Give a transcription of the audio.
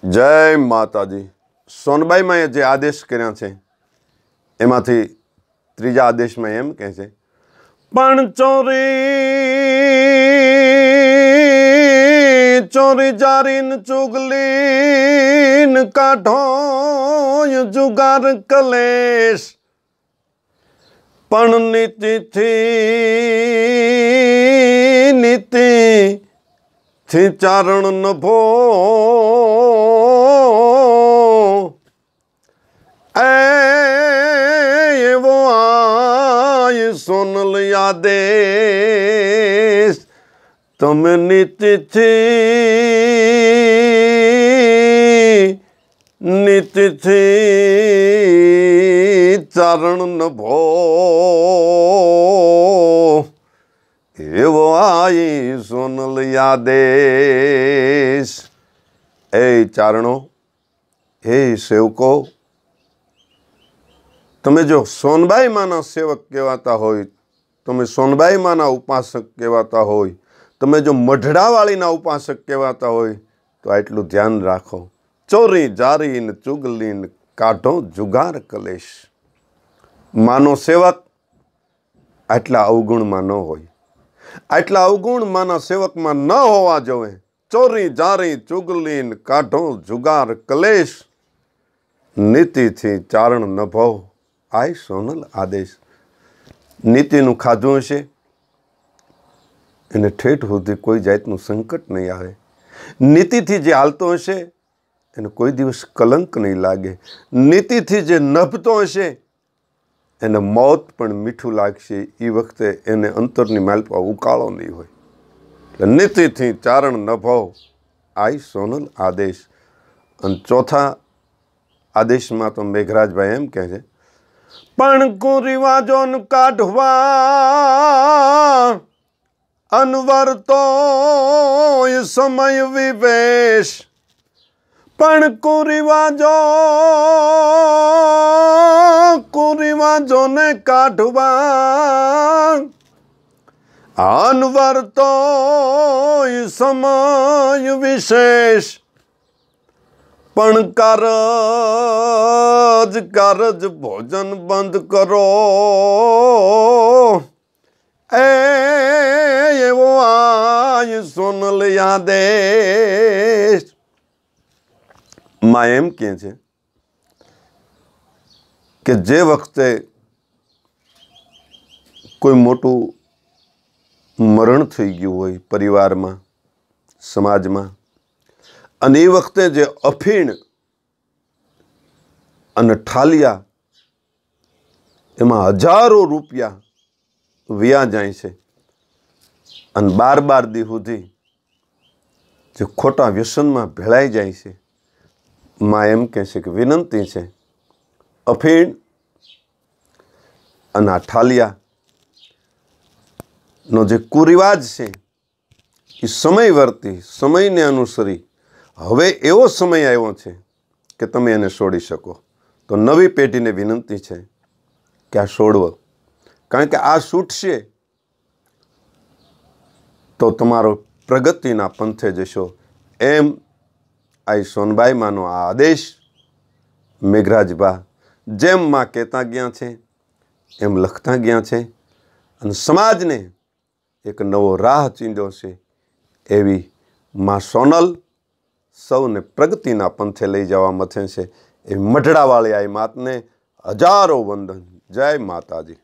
जय माताजी। सोनबाई माए जे आदेश कर्या छे एमांथी त्रीजा आदेश में एम कहे छे, पण चोरी चोरी जारीन चुगलीन काढो जुगार कलेश, पण नीति थी चारण नभो एवो आय सोनल आदेश, तमे नीति थी चारण नभो एवो आई सोनल आदेश। ए चारणो, हे सेवको, तमे जो सोनबाई माना सेवक कहवाता होय, तमे सोनबाई माना उपासक कहवाता होय, तमे जो मढड़ावाळीना उपासक कहवाता होय तो आटलू ध्यान राखो। चोरी जारी न चुगली न काढो जुगार कलेश। मानो सेवक आटला अवगुण में न होय, आटला अवगुण माना सेवक में न होवा जोए। चोरी जारी चुगली न काढो जुगार कलेश, नीति थी चारण नभो आय सोनल आदेश। नीतिनु खाधुं हशे एने ठेठ सुधी कोई जातनु संकट नहीं आवे। नीति थी जे हालतो हशे एने कोई दिवस कलंक नहीं लागे। नीति थी जे नभतो हशे एने मौत पण मीठू लागशे। ई वखते एने अंतरनी मालपा उकाळो नहीं होय। नीति थी चारण नभो आई सोनल आदेश। अन चौथा आदेश में तो मेघराज भाई एम कहे छे, पण कुरिवाजोन काढवा अनवरतो समय विवेश, पण कुरिवाजो ने काढवा अनवरतो समय विशेष, पण कारज भोजन बंद करो एवो आय सोनल आदेश। मां एम कहे छे कि जे वखते कोई मोटू मरण थई गयुं होय परिवार में समाज में, अने ए वखते जे अफीण अने ठालिया एमां हजारों रुपया व्या जाय छे अने 12 दी सुधी जे खोटा व्यसन में भेळाई जाय छे। मां एम कहे छे कि विनंती छे, अफीण अने ठालिया नो जे कुरिवाज छे ए समय वर्ती समय ने अनुसरी हवे एवो समय आव्यो छे कि तमे एने छोड़ी शको। तो नवी पेढ़ी ने विनंती छे कि आ छोड़वो, कारण के आ छूटशे तो तमारो प्रगतिना पंथे जशो। एम आई सोनबाई मानो आ आदेश मेघराज बा जेम मां कहता गया छे एम लखता गया छे अने समाज ने एक नवो राह चींध्यो छे। एवी मां सोनल सौने प्रगतिना पंथे लई जवा मथे छे। ए मढड़ावाળી आई मातने हजारों वंदन। जय माताजी।